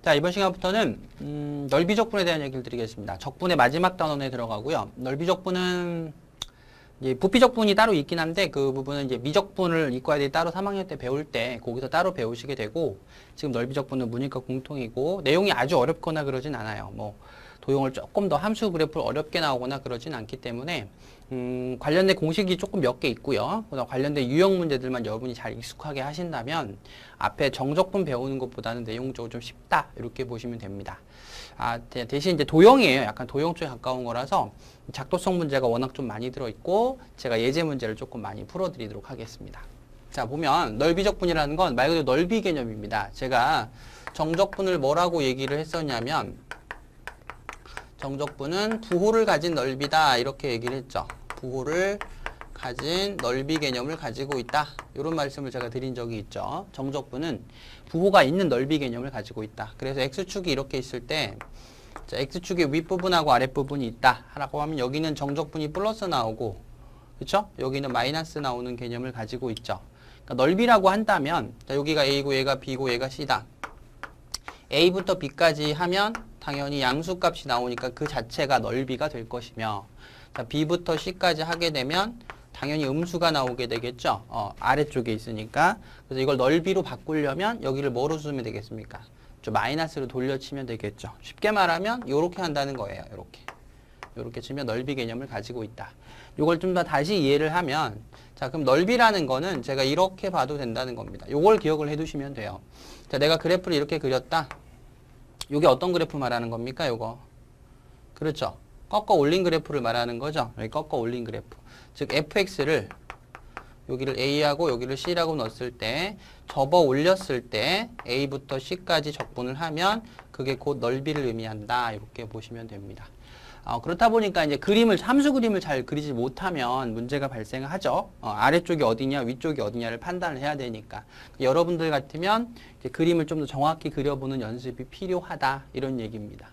자, 이번 시간부터는 넓이 적분에 대한 얘기를 드리겠습니다. 적분의 마지막 단원에 들어가고요. 넓이 적분은 이제 부피 적분이 따로 있긴 한데 그 부분은 이제 미적분을 이과애들이 따로 3학년 때 배울 때 거기서 따로 배우시게 되고, 지금 넓이 적분은 문이과 공통이고 내용이 아주 어렵거나 그러진 않아요. 뭐 도형을 조금 더 함수 그래프를 어렵게 나오거나 그러진 않기 때문에 관련된 공식이 조금 몇 개 있고요. 그다음 관련된 유형 문제들만 여러분이 잘 익숙하게 하신다면 앞에 정적분 배우는 것보다는 내용적으로 좀 쉽다 이렇게 보시면 됩니다. 대신 이제 도형이에요. 약간 도형 쪽에 가까운 거라서 작도성 문제가 워낙 좀 많이 들어있고 제가 예제 문제를 조금 많이 풀어드리도록 하겠습니다. 자, 보면 넓이 적분이라는 건 말 그대로 넓이 개념입니다. 제가 정적분을 뭐라고 얘기를 했었냐면 정적분은 부호를 가진 넓이다 이렇게 얘기를 했죠. 부호를 가진 넓이 개념을 가지고 있다. 이런 말씀을 제가 드린 적이 있죠. 정적분은 부호가 있는 넓이 개념을 가지고 있다. 그래서 X축이 이렇게 있을 때 자, X축의 윗부분하고 아랫부분이 있다 라고 하면 여기는 정적분이 플러스 나오고, 그쵸? 여기는 마이너스 나오는 개념을 가지고 있죠. 그러니까 넓이라고 한다면 자, 여기가 A고 얘가 B고 얘가 C다. A부터 B까지 하면 당연히 양수값이 나오니까 그 자체가 넓이가 될 것이며, 자, B부터 C까지 하게 되면 당연히 음수가 나오게 되겠죠. 아래쪽에 있으니까. 그래서 이걸 넓이로 바꾸려면 여기를 뭐로 쓰면 되겠습니까? 좀 마이너스로 돌려치면 되겠죠. 쉽게 말하면 이렇게 한다는 거예요. 이렇게 치면 넓이 개념을 가지고 있다. 이걸 좀 더 다시 이해를 하면, 자, 그럼 넓이라는 거는 제가 이렇게 봐도 된다는 겁니다. 이걸 기억을 해두시면 돼요. 자, 내가 그래프를 이렇게 그렸다. 이게 어떤 그래프 말하는 겁니까? 요거. 그렇죠. 꺾어 올린 그래프를 말하는 거죠. 여기 꺾어 올린 그래프. 즉 fx를 여기를 a하고 여기를 c라고 넣었을 때 접어 올렸을 때 a부터 c까지 적분을 하면 그게 곧 넓이를 의미한다. 이렇게 보시면 됩니다. 그렇다 보니까 이제 함수 그림을 잘 그리지 못하면 문제가 발생하죠. 아래쪽이 어디냐, 위쪽이 어디냐를 판단을 해야 되니까. 여러분들 같으면 이제 그림을 좀 더 정확히 그려보는 연습이 필요하다. 이런 얘기입니다.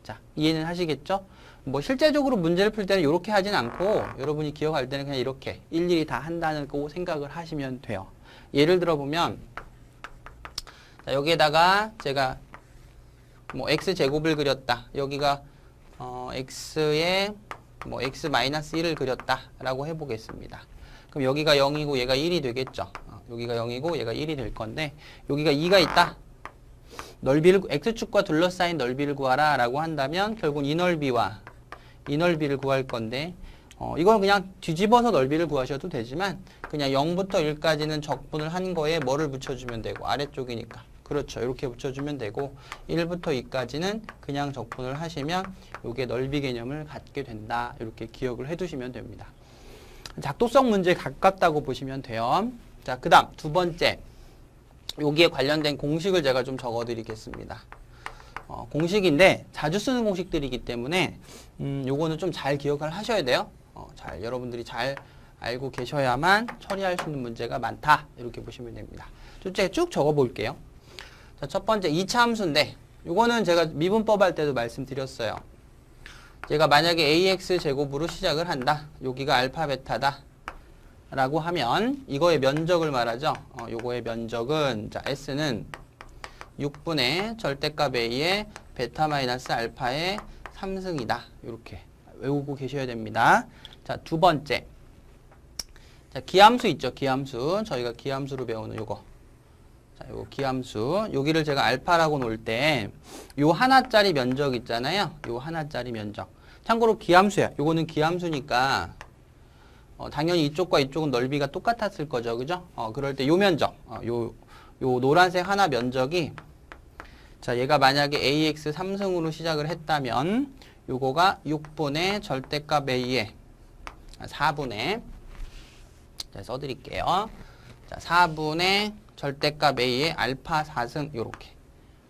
자, 이해는 하시겠죠? 뭐 실제적으로 문제를 풀 때는 이렇게 하진 않고 여러분이 기억할 때는 그냥 이렇게 일일이 다 한다는 거 생각을 하시면 돼요. 예를 들어 보면 자, 여기에다가 제가 뭐 x제곱을 그렸다. 여기가 x에 뭐 x-1을 그렸다라고 해보겠습니다. 그럼 여기가 0이고 얘가 1이 되겠죠. 여기가 0이고 얘가 1이 될 건데 여기가 2가 있다. 넓이를 x축과 둘러싸인 넓이를 구하라 라고 한다면 결국 이 넓이와 이 넓이를 구할 건데 이걸 그냥 뒤집어서 넓이를 구하셔도 되지만 그냥 0부터 1까지는 적분을 한 거에 뭐를 붙여주면 되고 아래쪽이니까 그렇죠. 이렇게 붙여주면 되고 1부터 2까지는 그냥 적분을 하시면 이게 넓이 개념을 갖게 된다. 이렇게 기억을 해두시면 됩니다. 작도성 문제에 가깝다고 보시면 돼요. 자, 그 다음 두 번째 여기에 관련된 공식을 제가 좀 적어 드리겠습니다. 공식인데 자주 쓰는 공식들이기 때문에 요거는 좀 잘 기억을 하셔야 돼요. 여러분들이 잘 알고 계셔야만 처리할 수 있는 문제가 많다. 이렇게 보시면 됩니다. 제가 쭉 적어 볼게요. 자, 첫 번째 2차 함수인데 요거는 제가 미분법 할 때도 말씀드렸어요. 제가 만약에 ax 제곱으로 시작을 한다. 여기가 알파 베타다. 라고 하면 이거의 면적을 말하죠. 요거의 면적은 자, s는 6분의 절대값 a의 베타 마이너스 알파의 3승이다. 이렇게 외우고 계셔야 됩니다. 자, 두 번째. 자, 기함수 있죠. 기함수. 저희가 기함수로 배우는 요거. 자, 요 기함수. 여기를 제가 알파라고 놓을 때 요 하나짜리 면적 있잖아요. 요 하나짜리 면적. 참고로 기함수야. 요거는 기함수니까 당연히 이쪽과 이쪽은 넓이가 똑같았을 거죠. 그죠? 그럴 때 요 면적. 요 노란색 하나 면적이 자, 얘가 만약에 ax 3승으로 시작을 했다면 요거가 6분의 절대값 a의 4분의 자, 써드릴게요. 자, 4분의 절대값 a의 알파 4승 요렇게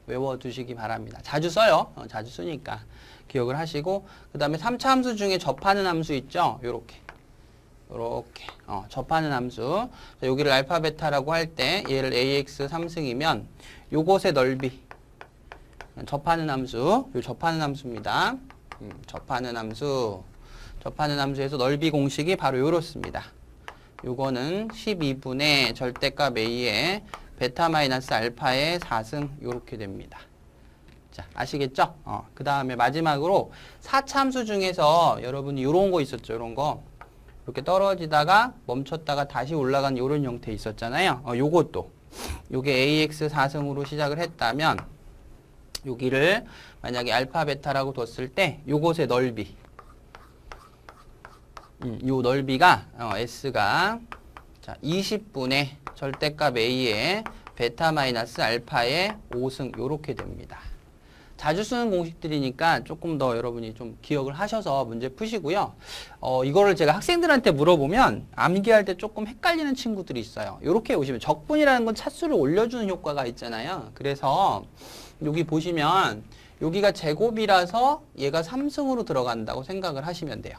외워두시기 바랍니다. 자주 써요. 자주 쓰니까 기억을 하시고 그 다음에 3차 함수 중에 접하는 함수 있죠. 요렇게 접하는 함수. 자, 여기를 알파 베타라고 할 때 얘를 ax 3승이면 요것의 넓이 접하는 함수, 요 접하는 함수입니다. 접하는 함수에서 넓이 공식이 바로 요렇습니다. 요거는 12분의 절대값 a의 베타 마이너스 알파의 4승 요렇게 됩니다. 자, 아시겠죠? 그 다음에 마지막으로 4차 함수 중에서 여러분이 요런 거 있었죠. 요런 거. 이렇게 떨어지다가 멈췄다가 다시 올라간 요런 형태 있었잖아요. 요것도. 요게 AX 4승으로 시작을 했다면 여기를 만약에 알파 베타라고 뒀을 때 요것의 넓이. 요 넓이가 S가 자, 20분의 절대값 A에 베타 마이너스 알파의 5승 요렇게 됩니다. 자주 쓰는 공식들이니까 조금 더 여러분이 좀 기억을 하셔서 문제 푸시고요. 이거를 제가 학생들한테 물어보면 암기할 때 조금 헷갈리는 친구들이 있어요. 요렇게 오시면 적분이라는 건 차수를 올려주는 효과가 있잖아요. 그래서 여기 보시면 여기가 제곱이라서 얘가 3승으로 들어간다고 생각을 하시면 돼요.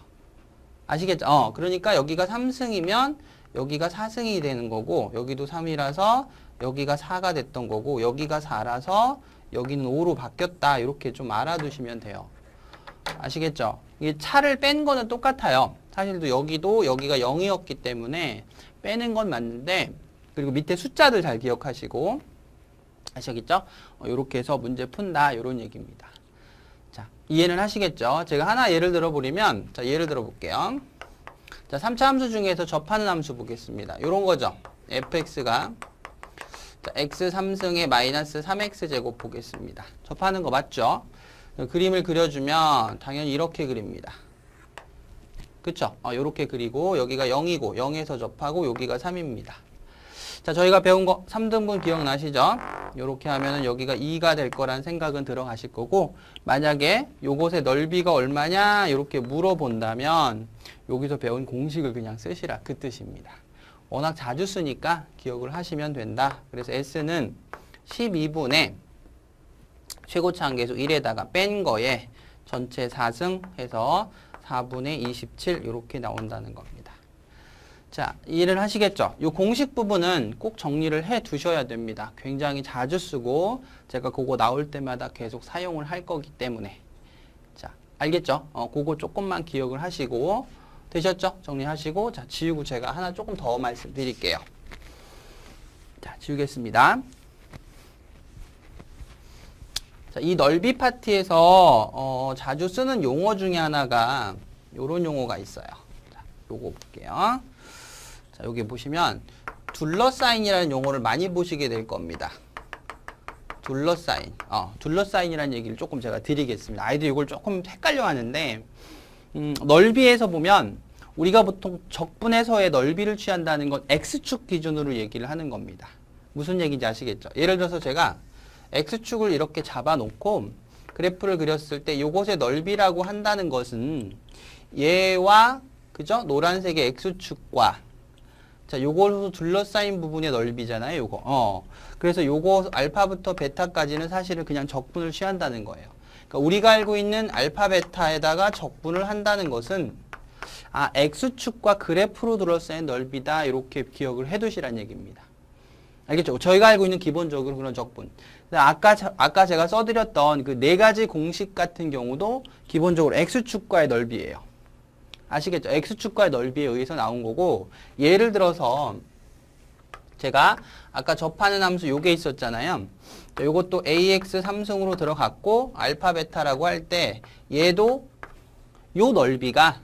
아시겠죠? 그러니까 여기가 3승이면 여기가 4승이 되는 거고 여기도 3이라서 여기가 4가 됐던 거고 여기가 4라서 여기는 5로 바뀌었다. 이렇게 좀 알아두시면 돼요. 아시겠죠? 이게 차를 뺀 거는 똑같아요. 사실도 여기도 여기가 0이었기 때문에 빼는 건 맞는데 그리고 밑에 숫자들 잘 기억하시고 아시겠죠? 이렇게 해서 문제 푼다. 이런 얘기입니다. 자, 이해는 하시겠죠? 제가 하나 예를 들어버리면 자, 예를 들어볼게요. 자, 3차 함수 중에서 접하는 함수 보겠습니다. 이런 거죠. fx가 자, x 3승의 마이너스 3x 제곱 보겠습니다. 접하는 거 맞죠? 그림을 그려주면 당연히 이렇게 그립니다. 그쵸? 요렇게 그리고 여기가 0이고 0에서 접하고 여기가 3입니다. 자, 저희가 배운 거 3등분 기억나시죠? 요렇게 하면은 여기가 2가 될 거란 생각은 들어가실 거고 만약에 요것의 넓이가 얼마냐 이렇게 물어본다면 여기서 배운 공식을 그냥 쓰시라 그 뜻입니다. 워낙 자주 쓰니까 기억을 하시면 된다. 그래서 S는 12분의 최고차 한계수 1에다가 뺀 거에 전체 4승 해서 4분의 27 이렇게 나온다는 겁니다. 자, 이해를 하시겠죠? 이 공식 부분은 꼭 정리를 해 두셔야 됩니다. 굉장히 자주 쓰고 제가 그거 나올 때마다 계속 사용을 할 거기 때문에 자, 알겠죠? 그거 조금만 기억을 하시고 되셨죠? 정리하시고 자, 지우고 제가 하나 조금 더 말씀드릴게요. 자, 지우겠습니다. 자, 이 넓이 파트에서 자주 쓰는 용어 중에 하나가 요런 용어가 있어요. 자, 요거 볼게요. 자, 여기 보시면 둘러싸인이라는 용어를 많이 보시게 될 겁니다. 둘러싸인. 둘러싸인이라는 얘기를 조금 제가 드리겠습니다. 아이들이 이걸 조금 헷갈려 하는데 넓이에서 보면 우리가 보통 적분해서의 넓이를 취한다는 건 X축 기준으로 얘기를 하는 겁니다. 무슨 얘기인지 아시겠죠? 예를 들어서 제가 X축을 이렇게 잡아놓고 그래프를 그렸을 때 요것의 넓이라고 한다는 것은 얘와 그죠? 노란색의 X축과 자, 요걸로 둘러싸인 부분의 넓이잖아요, 요거. 그래서 요거 알파부터 베타까지는 사실은 그냥 적분을 취한다는 거예요. 그러니까 우리가 알고 있는 알파 베타에다가 적분을 한다는 것은 X축과 그래프로 둘러싸인 넓이다. 이렇게 기억을 해 두시란 얘기입니다. 알겠죠? 저희가 알고 있는 기본적으로 그런 적분. 아까 제가 써드렸던 그 네 가지 공식 같은 경우도 기본적으로 X축과의 넓이에요. 아시겠죠? X축과의 넓이에 의해서 나온 거고 예를 들어서 제가 아까 접하는 함수 요게 있었잖아요. 요것도 AX 3승으로 들어갔고 알파 베타라고 할 때 얘도 요 넓이가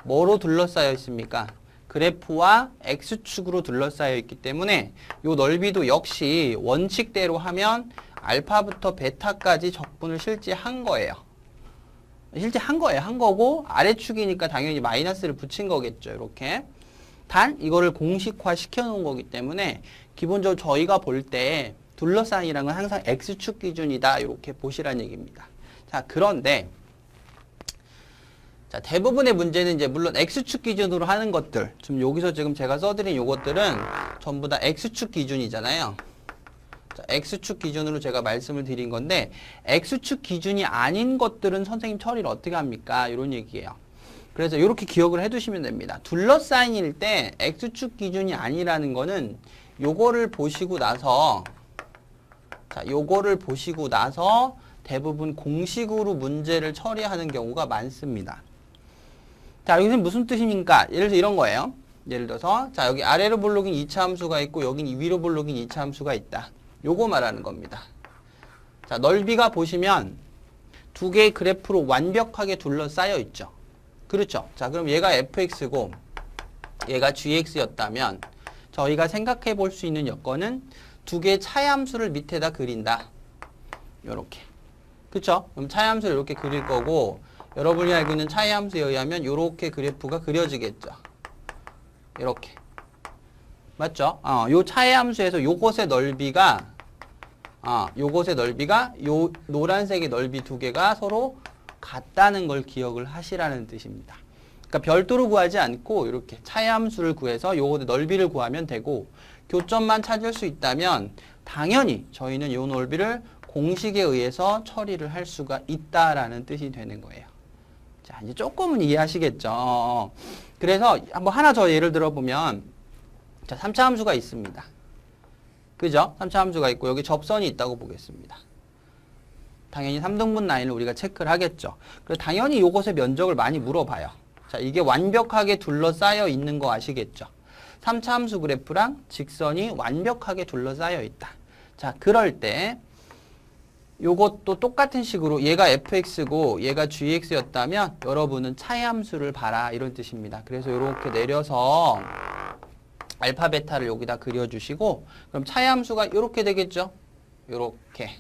뭐로 둘러싸여 있습니까? 그래프와 X축으로 둘러싸여 있기 때문에 요 넓이도 역시 원칙대로 하면 알파부터 베타까지 적분을 실제 한 거예요. 실제 한 거예요. 한 거고 아래축이니까 당연히 마이너스를 붙인 거겠죠. 이렇게. 단 이거를 공식화 시켜 놓은 거기 때문에 기본적으로 저희가 볼 때 둘러싸인이라는 건 항상 X축 기준이다. 이렇게 보시라는 얘기입니다. 자, 그런데 자, 대부분의 문제는 이제 물론 X축 기준으로 하는 것들 지금 여기서 지금 제가 써드린 요것들은 전부 다 X축 기준이잖아요. 자, X축 기준으로 제가 말씀을 드린 건데 X축 기준이 아닌 것들은 선생님 처리를 어떻게 합니까? 이런 얘기예요. 그래서 이렇게 기억을 해두시면 됩니다. 둘러싸인일 때 X축 기준이 아니라는 거는 요거를 보시고 나서 자, 요거를 보시고 나서 대부분 공식으로 문제를 처리하는 경우가 많습니다. 자, 여기서는 무슨 뜻입니까? 예를 들어서 이런 거예요. 예를 들어서 자, 여기 아래로 볼록인 2차 함수가 있고 여긴 위로 볼록인 2차 함수가 있다. 요거 말하는 겁니다. 자, 넓이가 보시면 두 개의 그래프로 완벽하게 둘러싸여 있죠. 그렇죠. 자, 그럼 얘가 fx고 얘가 gx였다면 저희가 생각해 볼 수 있는 여건은 두 개의 차이함수를 밑에다 그린다. 요렇게. 그쵸? 그럼 차이함수를 이렇게 그릴 거고 여러분이 알고 있는 차이함수에 의하면 요렇게 그래프가 그려지겠죠. 이렇게. 맞죠? 요 차이함수에서 요것의 넓이가 요 노란색의 넓이 두 개가 서로 같다는 걸 기억을 하시라는 뜻입니다. 그러니까 별도로 구하지 않고 이렇게 차이함수를 구해서 요것의 넓이를 구하면 되고 교점만 찾을 수 있다면 당연히 저희는 요 넓이를 공식에 의해서 처리를 할 수가 있다라는 뜻이 되는 거예요. 자, 이제 조금은 이해하시겠죠? 그래서 한번 하나 더 예를 들어보면 자, 3차 함수가 있습니다. 그죠? 3차 함수가 있고 여기 접선이 있다고 보겠습니다. 당연히 3등분 라인을 우리가 체크를 하겠죠. 그래서 당연히 요것의 면적을 많이 물어봐요. 자, 이게 완벽하게 둘러싸여 있는 거 아시겠죠? 3차 함수 그래프랑 직선이 완벽하게 둘러싸여 있다. 자, 그럴 때 요것도 똑같은 식으로 얘가 fx고 얘가 gx였다면 여러분은 차이함수를 봐라 이런 뜻입니다. 그래서 이렇게 내려서 알파 베타를 여기다 그려주시고 그럼 차이함수가 이렇게 되겠죠? 요렇게.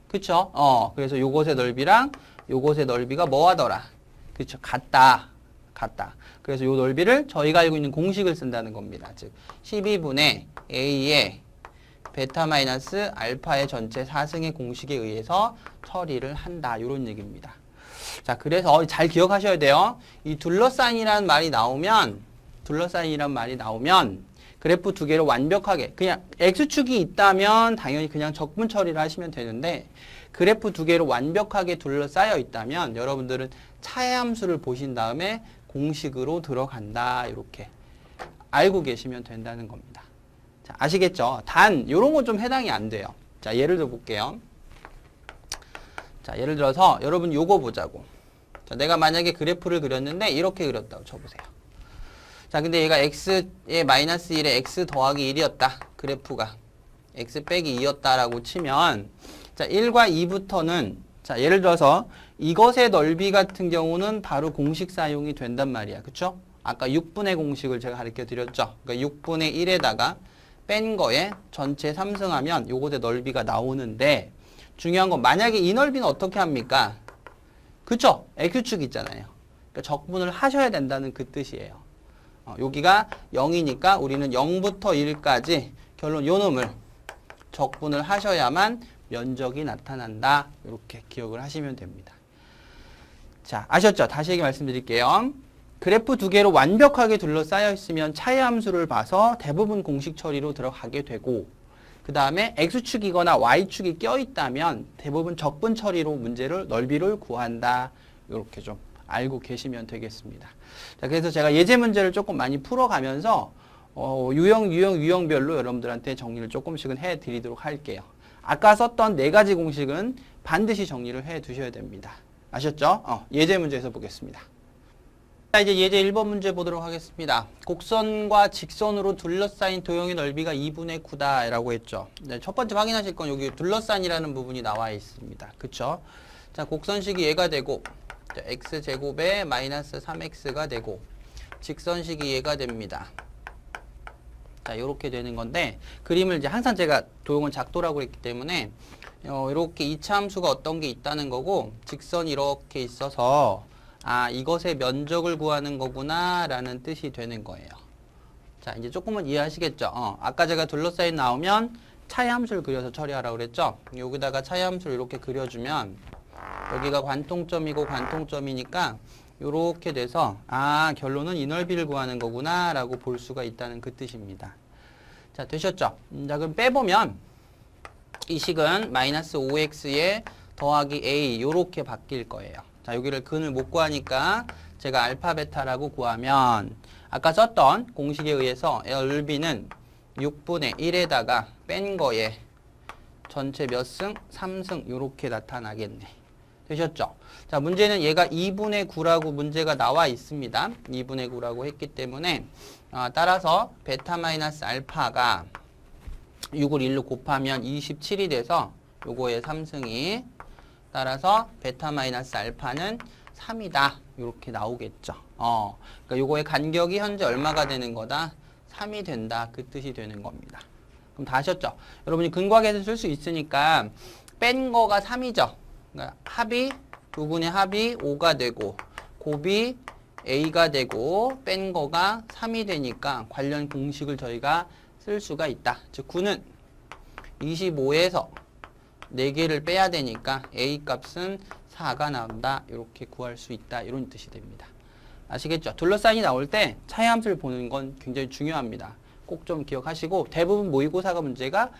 그쵸? 그래서 요것의 넓이랑 요것의 넓이가 뭐하더라? 그쵸? 같다. 그래서 요 넓이를 저희가 알고 있는 공식을 쓴다는 겁니다. 즉 12분의 a의 베타 마이너스 알파의 전체 4승의 공식에 의해서 처리를 한다. 이런 얘기입니다. 자, 그래서 잘 기억하셔야 돼요. 이 둘러싸인이라는 말이 나오면 그래프 두 개를 완벽하게 그냥 x축이 있다면 당연히 그냥 적분 처리를 하시면 되는데 그래프 두 개를 완벽하게 둘러싸여 있다면 여러분들은 차이함수를 보신 다음에 공식으로 들어간다. 이렇게 알고 계시면 된다는 겁니다. 자, 아시겠죠? 단 요런 건 좀 해당이 안 돼요. 자, 예를 들어 볼게요. 자, 예를 들어서 여러분 요거 보자고. 자, 내가 만약에 그래프를 그렸는데 이렇게 그렸다고 쳐보세요. 자, 근데 얘가 x의 마이너스 1에 x 더하기 1이었다. 그래프가 x 빼기 2였다라고 치면 자, 1과 2부터는 자, 예를 들어서 이것의 넓이 같은 경우는 바로 공식 사용이 된단 말이야. 그쵸? 아까 6분의 공식을 제가 가르쳐 드렸죠. 그러니까 6분의 1에다가 뺀 거에 전체 3승하면 요것의 넓이가 나오는데 중요한 건 만약에 이 넓이는 어떻게 합니까? 그쵸? x축 있잖아요. 그러니까 적분을 하셔야 된다는 그 뜻이에요. 여기가 0이니까 우리는 0부터 1까지 결론 요 놈을 적분을 하셔야만 면적이 나타난다. 이렇게 기억을 하시면 됩니다. 자, 아셨죠? 다시 말씀드릴게요. 그래프 두 개로 완벽하게 둘러싸여 있으면 차이함수를 봐서 대부분 공식 처리로 들어가게 되고 그 다음에 x축이거나 y축이 껴있다면 대부분 적분 처리로 문제를 넓이를 구한다. 이렇게 좀 알고 계시면 되겠습니다. 자, 그래서 제가 예제 문제를 조금 많이 풀어가면서 유형별로 여러분들한테 정리를 조금씩은 해드리도록 할게요. 아까 썼던 4가지 공식은 반드시 정리를 해 두셔야 됩니다. 아셨죠? 예제 문제에서 보겠습니다. 자, 이제 예제 1번 문제 보도록 하겠습니다. 곡선과 직선으로 둘러싸인 도형의 넓이가 2분의 9다 라고 했죠. 네, 첫 번째 확인하실 건 여기 둘러싸인이라는 부분이 나와 있습니다. 그쵸? 자, 곡선식이 얘가 되고 자, x제곱에 마이너스 3x가 되고 직선식이 얘가 됩니다. 자, 요렇게 되는 건데 그림을 이제 항상 제가 도형은 작도라고 했기 때문에 이렇게 이차 함수가 어떤 게 있다는 거고 직선이 이렇게 있어서 이것의 면적을 구하는 거구나 라는 뜻이 되는 거예요. 자, 이제 조금은 이해하시겠죠? 아까 제가 둘러싸인 나오면 차이 함수를 그려서 처리하라고 그랬죠? 여기다가 차이 함수를 이렇게 그려주면 여기가 관통점이고 관통점이니까 이렇게 돼서 결론은 이 넓이를 구하는 거구나 라고 볼 수가 있다는 그 뜻입니다. 자, 되셨죠? 자, 그럼 빼보면 이 식은 마이너스 5x에 더하기 a 요렇게 바뀔 거예요. 자, 여기를 근을 못 구하니까 제가 알파 베타라고 구하면 아까 썼던 공식에 의해서 넓이는 6분의 1에다가 뺀 거에 전체 몇 승? 3승 요렇게 나타나겠네. 되셨죠? 자, 문제는 얘가 2분의 9라고 문제가 나와 있습니다. 2분의 9라고 했기 때문에 따라서 베타 마이너스 알파가 6을 1로 곱하면 27이 돼서 요거의 3승이. 따라서 베타 마이너스 알파는 3이다. 이렇게 나오겠죠. 그러니까 요거의 간격이 현재 얼마가 되는 거다? 3이 된다. 그 뜻이 되는 겁니다. 그럼 다 아셨죠? 여러분이 근거학에서 쓸 수 있으니까 뺀 거가 3이죠. 그러니까 합이 두 분의 합이 5가 되고 곱이 A가 되고 뺀 거가 3이 되니까 관련 공식을 저희가 쓸 수가 있다. 즉 9는 25에서 4개를 빼야 되니까 A 값은 4가 나온다. 이렇게 구할 수 있다. 이런 뜻이 됩니다. 아시겠죠? 둘러싸기 나올 때 차이함수를 보는 건 굉장히 중요합니다. 꼭 좀 기억하시고 대부분 모의고사가 문제가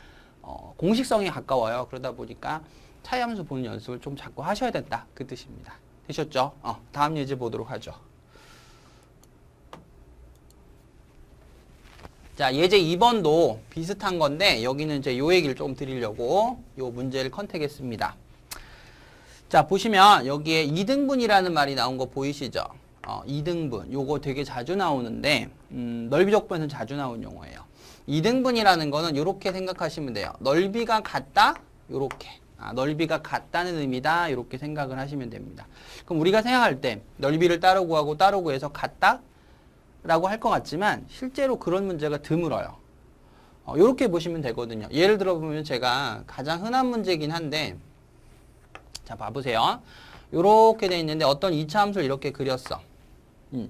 공식성에 가까워요. 그러다 보니까 차이함수 보는 연습을 좀 자꾸 하셔야 된다. 그 뜻입니다. 되셨죠? 다음 예제 보도록 하죠. 자, 예제 2번도 비슷한 건데 여기는 이제 요 얘기를 좀 드리려고 요 문제를 컨택했습니다. 자, 보시면 여기에 2등분이라는 말이 나온 거 보이시죠? 2등분. 요거 되게 자주 나오는데 넓이적분에서는 자주 나온 용어예요. 2등분이라는 거는 요렇게 생각하시면 돼요. 넓이가 같다? 요렇게. 넓이가 같다는 의미다. 이렇게 생각을 하시면 됩니다. 그럼 우리가 생각할 때 넓이를 따로 구하고 따로 구해서 같다? 라고 할 것 같지만 실제로 그런 문제가 드물어요. 이렇게 보시면 되거든요. 예를 들어 보면 제가 가장 흔한 문제이긴 한데 자 봐보세요. 이렇게 돼 있는데 어떤 2차 함수를 이렇게 그렸어.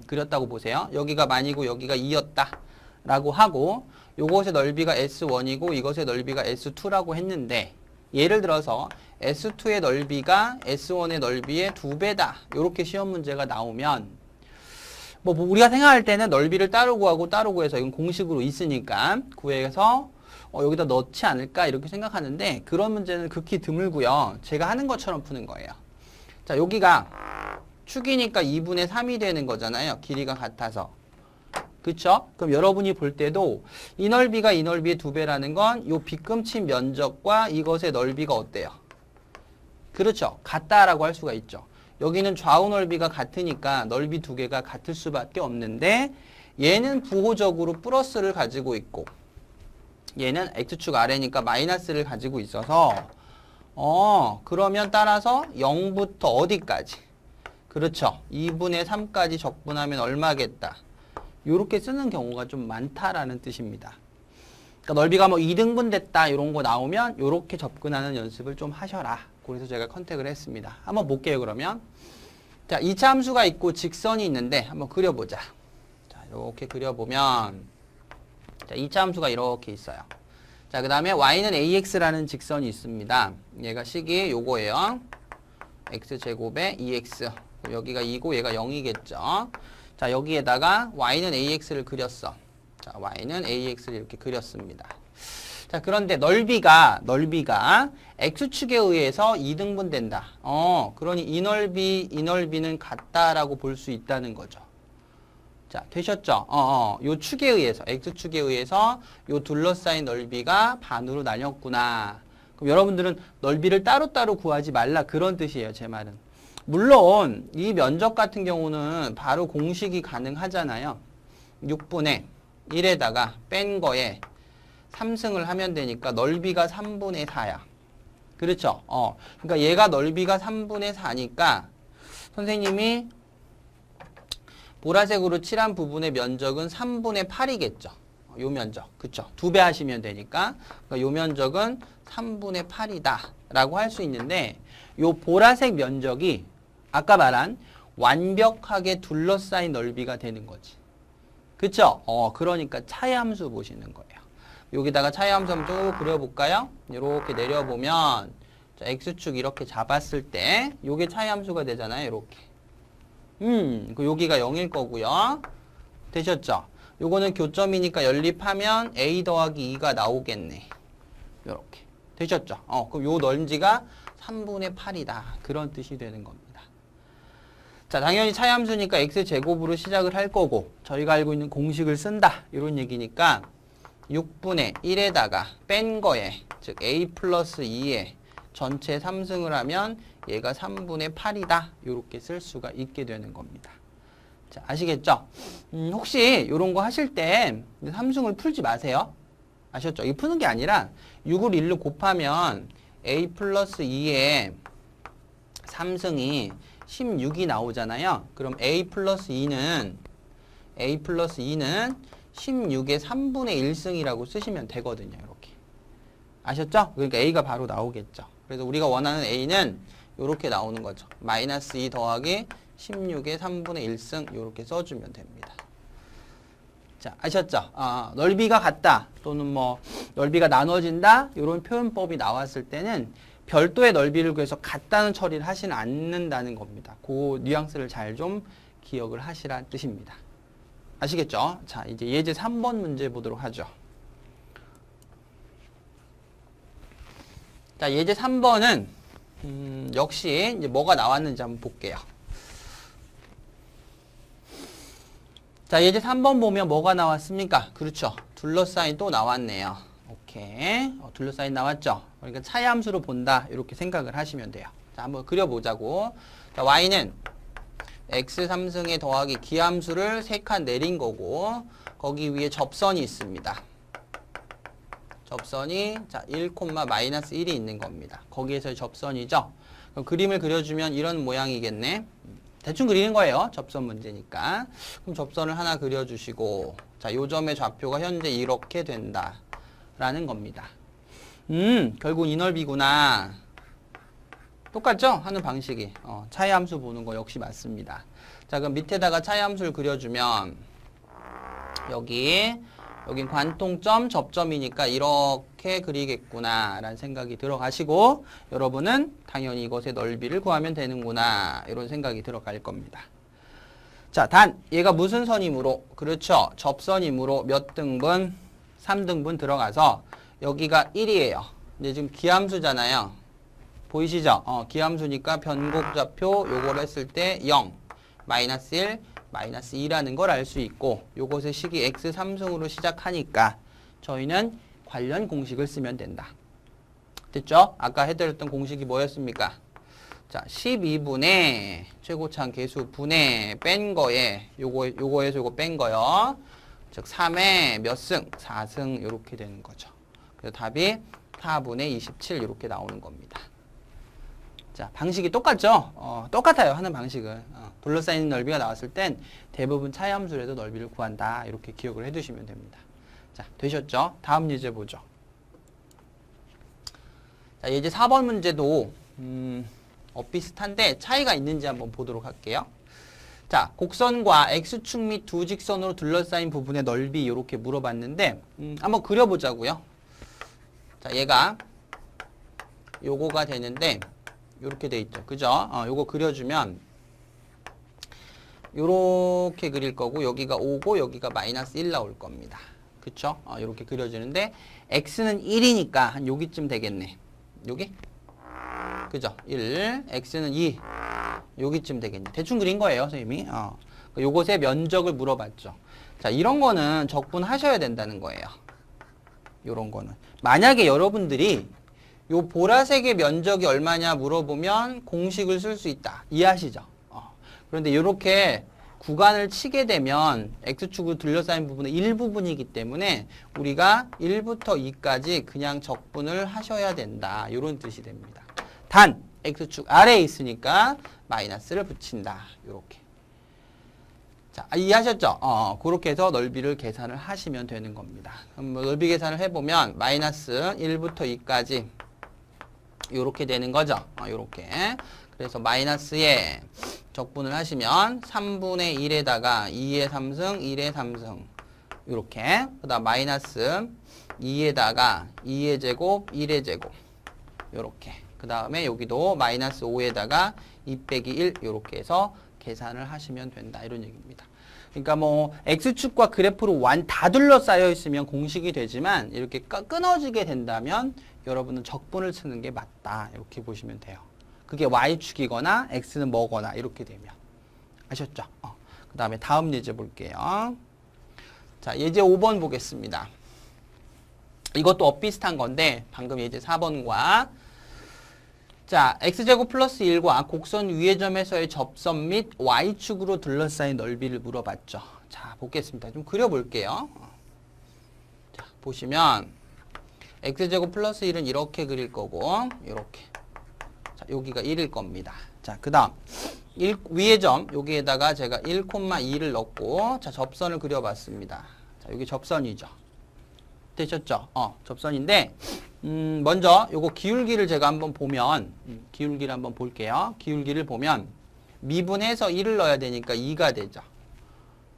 그렸다고 보세요. 여기가 만이고 여기가 2였다 라고 하고 요것의 넓이가 S1이고 이것의 넓이가 S2라고 했는데 예를 들어서 S2의 넓이가 S1의 넓이의 2배다. 이렇게 시험 문제가 나오면 뭐 우리가 생각할 때는 넓이를 따로 구하고 따로 구해서 이건 공식으로 있으니까 구해서 여기다 넣지 않을까 이렇게 생각하는데 그런 문제는 극히 드물고요. 제가 하는 것처럼 푸는 거예요. 자, 여기가 축이니까 2분의 3이 되는 거잖아요. 길이가 같아서. 그쵸? 그럼 여러분이 볼 때도 이 넓이가 이 넓이의 2배라는 건 요 빗금친 면적과 이것의 넓이가 어때요? 그렇죠. 같다라고 할 수가 있죠. 여기는 좌우 넓이가 같으니까 넓이 2개가 같을 수밖에 없는데 얘는 부호적으로 플러스를 가지고 있고 얘는 x축 아래니까 마이너스를 가지고 있어서 그러면 따라서 0부터 어디까지? 그렇죠. 2분의 3까지 적분하면 얼마겠다? 요렇게 쓰는 경우가 좀 많다라는 뜻입니다. 그러니까 넓이가 뭐 2등분 됐다 이런 거 나오면 요렇게 접근하는 연습을 좀 하셔라. 그래서 제가 컨택을 했습니다. 한번 볼게요, 그러면. 자, 2차 함수가 있고 직선이 있는데 한번 그려보자. 자, 이렇게 그려보면 자, 2차 함수가 이렇게 있어요. 자, 그 다음에 y는 ax라는 직선이 있습니다. 얘가 식이 요거예요. x제곱에 2x. 여기가 2고 얘가 0이겠죠. 자, 여기에다가 y는 ax를 그렸어. 자, y는 ax를 이렇게 그렸습니다. 자, 그런데 넓이가 x축에 의해서 2등분 된다. 그러니 이 넓이는 같다라고 볼 수 있다는 거죠. 자, 되셨죠? 요 축에 의해서, x축에 의해서 요 둘러싸인 넓이가 반으로 나뉘었구나. 그럼 여러분들은 넓이를 따로따로 구하지 말라 그런 뜻이에요, 제 말은. 물론 이 면적 같은 경우는 바로 공식이 가능하잖아요. 6분의 1에다가 뺀 거에 3승을 하면 되니까 넓이가 3분의 4야. 그렇죠? 그러니까 얘가 넓이가 3분의 4니까 선생님이 보라색으로 칠한 부분의 면적은 3분의 8이겠죠. 요 면적. 그쵸? 2배 하시면 되니까. 그러니까 요 면적은 3분의 8이다. 라고 할 수 있는데 요 보라색 면적이 아까 말한 완벽하게 둘러싸인 넓이가 되는 거지. 그쵸? 그러니까 차이함수 보시는 거예요. 여기다가 차이함수 한번 쭉 그려볼까요? 이렇게 내려보면 자, x축 이렇게 잡았을 때 요게 차이함수가 되잖아요. 이렇게. 여기가 0일 거고요. 되셨죠? 요거는 교점이니까 연립하면 a 더하기 2가 나오겠네. 이렇게. 되셨죠? 그럼 요 넓이가 3분의 8이다. 그런 뜻이 되는 겁니다. 자, 당연히 차이함수니까 x제곱으로 시작을 할 거고 저희가 알고 있는 공식을 쓴다. 이런 얘기니까 6분의 1에다가 뺀 거에 즉 a 플러스 2에 전체 3승을 하면 얘가 3분의 8이다. 이렇게 쓸 수가 있게 되는 겁니다. 자, 아시겠죠? 혹시 이런 거 하실 때 3승을 풀지 마세요. 아셨죠? 이 푸는 게 아니라 6을 1로 곱하면 a 플러스 2의 3승이 16이 나오잖아요. 그럼 a 플러스 2는 16의 3분의 1승이라고 쓰시면 되거든요. 이렇게. 아셨죠? 그러니까 a가 바로 나오겠죠. 그래서 우리가 원하는 a는 이렇게 나오는 거죠. 마이너스 2 더하기 16의 3분의 1승 이렇게 써주면 됩니다. 자, 아셨죠? 넓이가 같다 또는 뭐 넓이가 나눠진다 이런 표현법이 나왔을 때는 별도의 넓이를 구해서 같다는 처리를 하지는 않는다는 겁니다. 그 뉘앙스를 잘 좀 기억을 하시라는 뜻입니다. 아시겠죠? 자, 이제 예제 3번 문제 보도록 하죠. 자, 예제 3번은 역시 이제 뭐가 나왔는지 한번 볼게요. 자, 예제 3번 보면 뭐가 나왔습니까? 그렇죠. 둘러싸인 또 나왔네요. 오케이. 둘러싸인 나왔죠? 그러니까 차이함수로 본다. 이렇게 생각을 하시면 돼요. 자, 한번 그려보자고. 자, y는 x 3승에 더하기 기함수를 3칸 내린 거고, 거기 위에 접선이 있습니다. 접선이, 자, 1, 마이너스 1이 있는 겁니다. 거기에서의 접선이죠? 그럼 그림을 그려주면 이런 모양이겠네. 대충 그리는 거예요. 접선 문제니까. 그럼 접선을 하나 그려주시고, 자, 요 점의 좌표가 현재 이렇게 된다. 라는 겁니다. 결국 이 넓이구나. 똑같죠? 하는 방식이. 차이함수 보는 거 역시 맞습니다. 자, 그럼 밑에다가 차이함수를 그려주면, 여긴 관통점, 접점이니까 이렇게 그리겠구나 라는 생각이 들어가시고 여러분은 당연히 이것의 넓이를 구하면 되는구나 이런 생각이 들어갈 겁니다. 자, 단 얘가 무슨 선이므로? 그렇죠. 접선이므로 몇 등분? 3등분 들어가서 여기가 1이에요. 근데 지금 기함수잖아요. 보이시죠? 기함수니까 변곡좌표 요걸 했을 때 0, 마이너스 1, 마이너스 2라는 걸 알 수 있고 요것의 식이 x 3승으로 시작하니까 저희는 관련 공식을 쓰면 된다. 됐죠? 아까 해드렸던 공식이 뭐였습니까? 자, 12분의 최고차항 계수 분의 뺀 거에 요거에서 요거 뺀 거요. 즉 3의 몇 승? 4승 이렇게 되는 거죠. 그래서 답이 4분의 27 이렇게 나오는 겁니다. 자, 방식이 똑같죠? 똑같아요. 하는 방식은. 둘러싸이는 넓이가 나왔을 땐 대부분 차이함수에도 넓이를 구한다. 이렇게 기억을 해두시면 됩니다. 자, 되셨죠? 다음 예제 보죠. 자, 예제 4번 문제도 비슷한데 차이가 있는지 한번 보도록 할게요. 자, 곡선과 x축 및 두 직선으로 둘러싸인 부분의 넓이 이렇게 물어봤는데 한번 그려보자고요. 자, 얘가 요거가 되는데 요렇게 돼 있죠. 그죠? 요거 그려주면 요렇게 그릴 거고 여기가 5고 여기가 마이너스 1 나올 겁니다. 그쵸? 요렇게 그려지는데 x는 1이니까 한 여기쯤 되겠네. 여기? 그죠? 1, x는 2 여기쯤 되겠네. 대충 그린 거예요, 선생님이. 요것의 면적을 물어봤죠. 자, 이런 거는 적분하셔야 된다는 거예요. 요런 거는. 만약에 여러분들이 요 보라색의 면적이 얼마냐 물어보면 공식을 쓸 수 있다. 이해하시죠? 그런데 이렇게 구간을 치게 되면 x축으로 둘러싸인 부분은 일부분이기 때문에 우리가 1부터 2까지 그냥 적분을 하셔야 된다. 이런 뜻이 됩니다. 단 x축 아래에 있으니까 마이너스를 붙인다. 이렇게. 자, 이해하셨죠? 그렇게 해서 넓이를 계산을 하시면 되는 겁니다. 그럼 뭐 넓이 계산을 해보면 마이너스 1부터 2까지 요렇게 되는 거죠. 요렇게. 그래서 마이너스에 적분을 하시면 3분의 1에다가 2의 3승, 1의 3승 요렇게. 그 다음 마이너스 2에다가 2의 제곱, 1의 제곱 요렇게. 그 다음에 여기도 마이너스 5에다가 2 빼기 1 요렇게 해서 계산을 하시면 된다. 이런 얘기입니다. 그러니까 뭐 x축과 그래프로 다 둘러싸여 있으면 공식이 되지만 이렇게 끊어지게 된다면 여러분은 적분을 쓰는 게 맞다. 이렇게 보시면 돼요. 그게 y축이거나 x는 뭐거나 이렇게 되면. 아셨죠? 그 다음에 다음 예제 볼게요. 자, 예제 5번 보겠습니다. 이것도 비슷한 건데 방금 예제 4번과 자, x제곱 플러스 1과 곡선 위의 점에서의 접선 및 y축으로 둘러싸인 넓이를 물어봤죠. 자, 보겠습니다. 좀 그려볼게요. 자, 보시면 x제곱 플러스 1은 이렇게 그릴 거고 이렇게. 자, 여기가 1일 겁니다. 자, 그 다음 위의 점 여기에다가 제가 1,2를 넣고 자, 접선을 그려봤습니다. 자, 여기 접선이죠. 되셨죠? 접선인데 먼저 요거 기울기를 제가 한번 보면 기울기를 한번 볼게요. 기울기를 보면 미분해서 1을 넣어야 되니까 2가 되죠.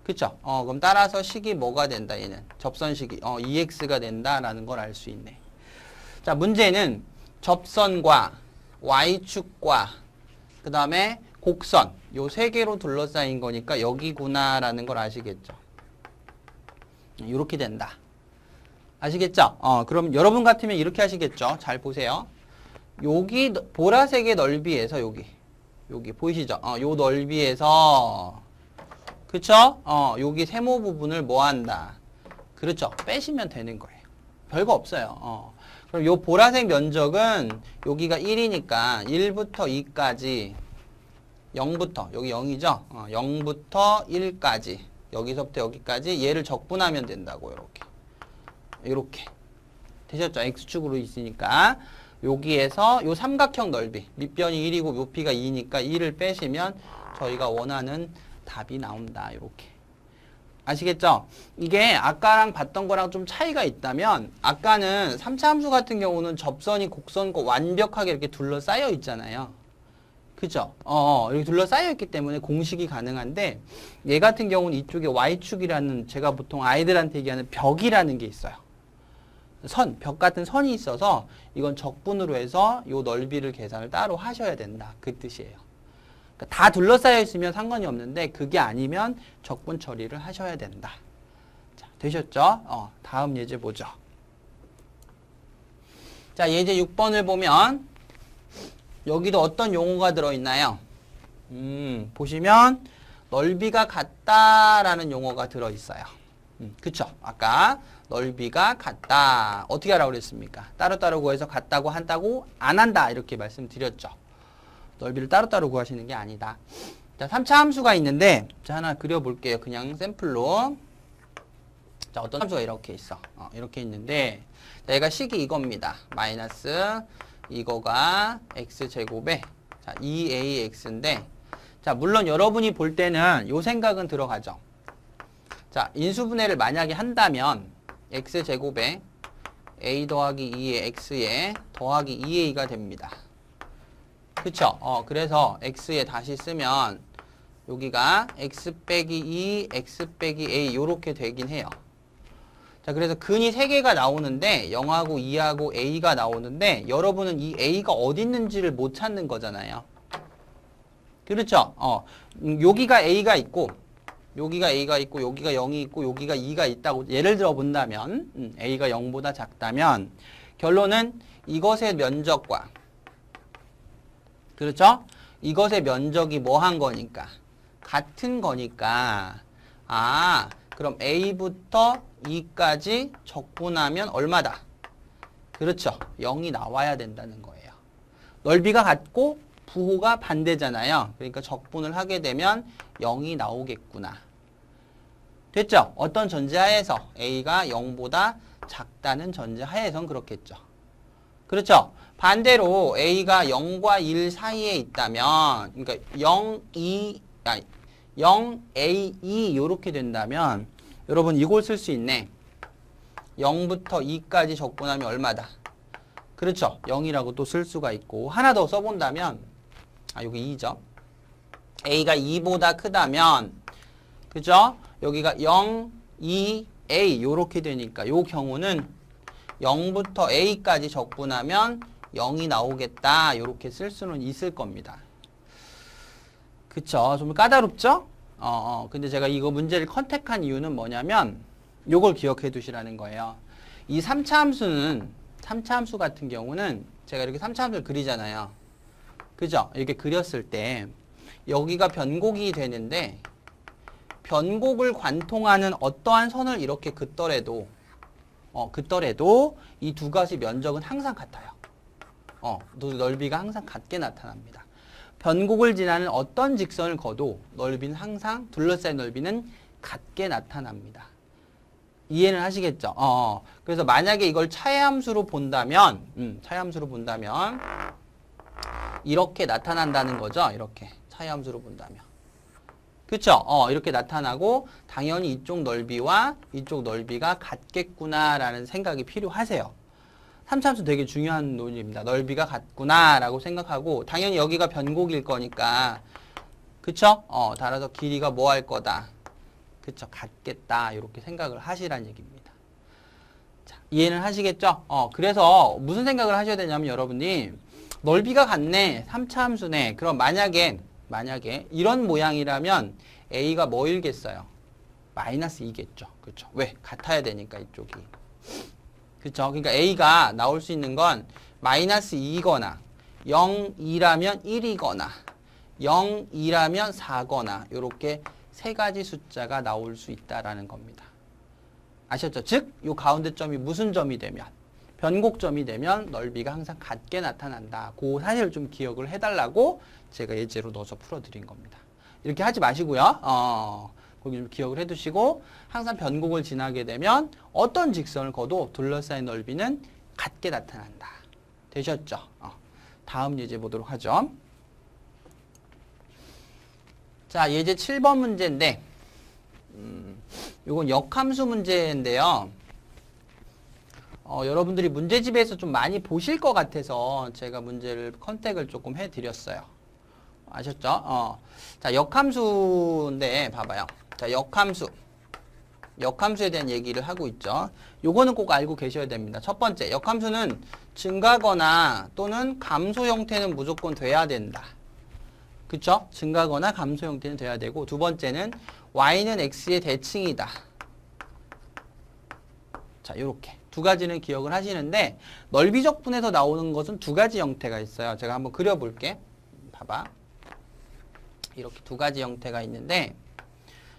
그쵸? 그럼 따라서 식이 뭐가 된다, 얘는? 접선식이, 2x가 된다라는 걸 알 수 있네. 자, 문제는 접선과 y축과, 그 다음에 곡선, 요 세 개로 둘러싸인 거니까 여기구나라는 걸 아시겠죠? 이렇게 된다. 아시겠죠? 그럼 여러분 같으면 이렇게 하시겠죠? 잘 보세요. 여기, 보라색의 넓이에서 여기, 보이시죠? 요 넓이에서, 그쵸? 여기 세모 부분을 뭐 한다? 그렇죠. 빼시면 되는 거예요. 별거 없어요. 그럼 요 보라색 면적은 여기가 1이니까 1부터 2까지 0부터, 여기 0이죠? 0부터 1까지 여기서부터 여기까지 얘를 적분하면 된다고 이렇게. 되셨죠? X축으로 있으니까 여기에서 요 삼각형 넓이 밑변이 1이고 높이가 2니까 2를 빼시면 저희가 원하는 답이 나온다. 이렇게. 아시겠죠? 이게 아까랑 봤던 거랑 좀 차이가 있다면 아까는 3차 함수 같은 경우는 접선이 곡선과 완벽하게 이렇게 둘러싸여 있잖아요. 그죠? 이렇게 둘러싸여 있기 때문에 공식이 가능한데 얘 같은 경우는 이쪽에 Y축이라는 제가 보통 아이들한테 얘기하는 벽이라는 게 있어요. 벽 같은 선이 있어서 이건 적분으로 해서 요 넓이를 계산을 따로 하셔야 된다. 그 뜻이에요. 다 둘러싸여 있으면 상관이 없는데 그게 아니면 적분 처리를 하셔야 된다. 자, 되셨죠? 다음 예제 보죠. 자, 예제 6번을 보면 여기도 어떤 용어가 들어있나요? 보시면 넓이가 같다라는 용어가 들어있어요. 그쵸? 아까 넓이가 같다. 어떻게 하라고 그랬습니까? 따로따로 구해서 같다고 한다고 안 한다. 이렇게 말씀드렸죠. 넓이를 따로따로 구하시는 게 아니다. 자, 3차 함수가 있는데, 자, 하나 그려볼게요. 그냥 샘플로. 자, 어떤 함수가 이렇게 있어. 이렇게 있는데, 자, 얘가 식이 이겁니다. 마이너스, 이거가 x제곱에, 자, 2ax인데, 자, 물론 여러분이 볼 때는 요 생각은 들어가죠. 자, 인수분해를 만약에 한다면, x제곱에 a 더하기 2의 x에 더하기 2a가 됩니다. 그쵸? 그래서 x에 다시 쓰면 여기가 x 빼기 2, x 빼기 a 요렇게 되긴 해요. 자, 그래서 근이 3개가 나오는데 0하고 2하고 a가 나오는데 여러분은 이 a가 어디 있는지를 못 찾는 거잖아요. 그렇죠? 여기가 a가 있고 여기가 a가 있고 여기가 0이 있고 여기가 2가 있다고 예를 들어 본다면 a가 0보다 작다면 결론은 이것의 면적과 그렇죠? 이것의 면적이 뭐 한 거니까? 같은 거니까. 그럼 A부터 2까지 적분하면 얼마다? 그렇죠. 0이 나와야 된다는 거예요. 넓이가 같고 부호가 반대잖아요. 그러니까 적분을 하게 되면 0이 나오겠구나. 됐죠? 어떤 전제하에서 A가 0보다 작다는 전제하에선 그렇겠죠. 그렇죠? 반대로 A가 0과 1 사이에 있다면, 그러니까 0A2 요렇게 된다면, 여러분 이걸 쓸 수 있네. 0부터 2까지 적분하면 얼마다? 그렇죠? 0이라고 또 쓸 수가 있고, 하나 더 써본다면, 여기 2죠. A가 2보다 크다면, 그죠? 여기가 0, 2, A 요렇게 되니까, 요 경우는 0부터 A까지 적분하면 0이 나오겠다. 이렇게 쓸 수는 있을 겁니다. 그쵸? 좀 까다롭죠? 근데 제가 이거 문제를 컨택한 이유는 뭐냐면 요걸 기억해 두시라는 거예요. 이 3차 함수 같은 경우는 제가 이렇게 3차 함수를 그리잖아요. 그죠? 이렇게 그렸을 때 여기가 변곡이 되는데 변곡을 관통하는 어떠한 선을 이렇게 긋더라도 이 두 가지 면적은 항상 같아요. 넓이가 항상 같게 나타납니다. 변곡을 지나는 어떤 직선을 거도 넓이는 항상 둘러싸인 넓이는 같게 나타납니다. 이해는 하시겠죠? 그래서 만약에 이걸 차이함수로 본다면, 이렇게 나타난다는 거죠. 이렇게 차이함수로 본다면. 그쵸? 이렇게 나타나고 당연히 이쪽 넓이와 이쪽 넓이가 같겠구나라는 생각이 필요하세요. 3차함수 되게 중요한 논리입니다. 넓이가 같구나라고 생각하고 당연히 여기가 변곡일 거니까 그쵸? 따라서 길이가 뭐 할 거다. 그쵸? 같겠다. 이렇게 생각을 하시란 얘기입니다. 자, 이해는 하시겠죠? 그래서 무슨 생각을 하셔야 되냐면 여러분이 넓이가 같네. 3차 함수네. 그럼 만약에 이런 모양이라면 A가 뭐일겠어요? 마이너스 2겠죠. 그렇죠? 왜? 같아야 되니까 이쪽이. 그렇죠? 그러니까 A가 나올 수 있는 건 마이너스 2거나 0, 2라면 1이거나 0, 2라면 4거나 이렇게 세 가지 숫자가 나올 수 있다라는 겁니다. 아셨죠? 즉, 이 가운데 점이 무슨 점이 되면 변곡점이 되면 넓이가 항상 같게 나타난다. 그 사실을 좀 기억을 해달라고 제가 예제로 넣어서 풀어드린 겁니다. 이렇게 하지 마시고요. 거기 좀 기억을 해두시고 항상 변곡을 지나게 되면 어떤 직선을 거도 둘러싸인 넓이는 같게 나타난다. 되셨죠? 다음 예제 보도록 하죠. 자, 예제 7번 문제인데 이건 역함수 문제인데요. 여러분들이 문제집에서 좀 많이 보실 것 같아서 제가 문제를 컨택을 조금 해드렸어요. 아셨죠? 자, 역함수인데 봐봐요. 자, 역함수에 대한 얘기를 하고 있죠. 요거는 꼭 알고 계셔야 됩니다. 첫 번째, 역함수는 증가거나 또는 감소 형태는 무조건 돼야 된다. 그쵸? 증가거나 감소 형태는 돼야 되고, 두 번째는 y는 x의 대칭이다. 자, 요렇게 두 가지는 기억을 하시는데 넓이적 분에서 나오는 것은 두 가지 형태가 있어요. 제가 한번 그려볼게. 봐봐. 이렇게 두 가지 형태가 있는데